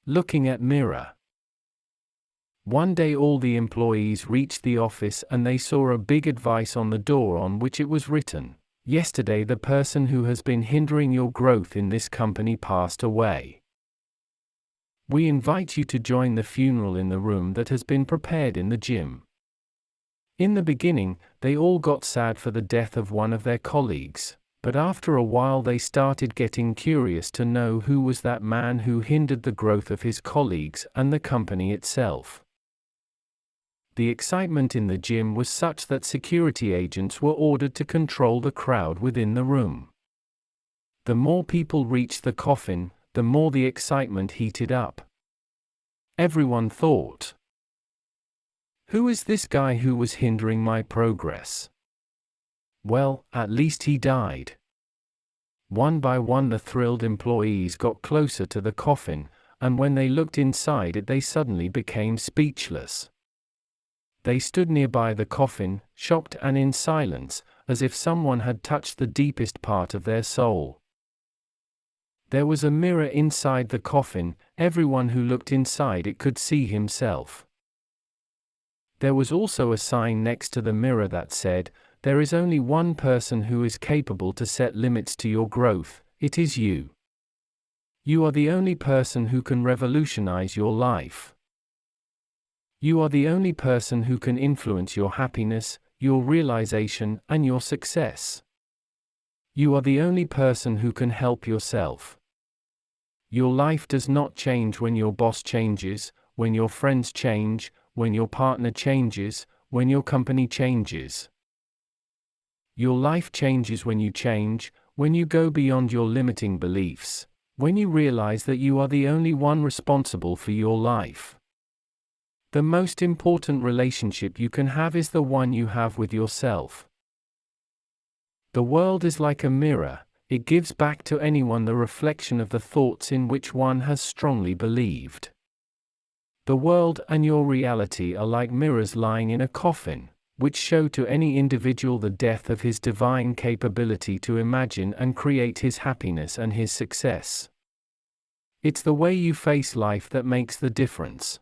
Looking at mirror. One day all the employees reached the office and they saw a big advice on the door on which it was written, "Yesterday the person who has been hindering your growth in this company passed away. We invite you to join the funeral in the room that has been prepared in the gym." In the beginning, they all got sad for the death of one of their colleagues, but after a while they started getting curious to know who was that man who hindered the growth of his colleagues and the company itself. The excitement in the gym was such that security agents were ordered to control the crowd within the room. The more people reached the coffin, the more the excitement heated up. Everyone thought, "Who is this guy who was hindering my progress? Well, at least he died." One by one the thrilled employees got closer to the coffin, and when they looked inside it they suddenly became speechless. They stood nearby the coffin, shocked and in silence, as if someone had touched the deepest part of their soul. There was a mirror inside the coffin. Everyone who looked inside it could see himself. There was also a sign next to the mirror that said, "There is only one person who is capable to set limits to your growth, it is you. You are the only person who can revolutionize your life. You are the only person who can influence your happiness, your realization, and your success. You are the only person who can help yourself. Your life does not change when your boss changes, when your friends change, when your partner changes, when your company changes. Your life changes when you change, when you go beyond your limiting beliefs, when you realize that you are the only one responsible for your life. The most important relationship you can have is the one you have with yourself. The world is like a mirror, it gives back to anyone the reflection of the thoughts in which one has strongly believed. The world and your reality are like mirrors lying in a coffin, which show to any individual the death of his divine capability to imagine and create his happiness and his success. It's the way you face life that makes the difference.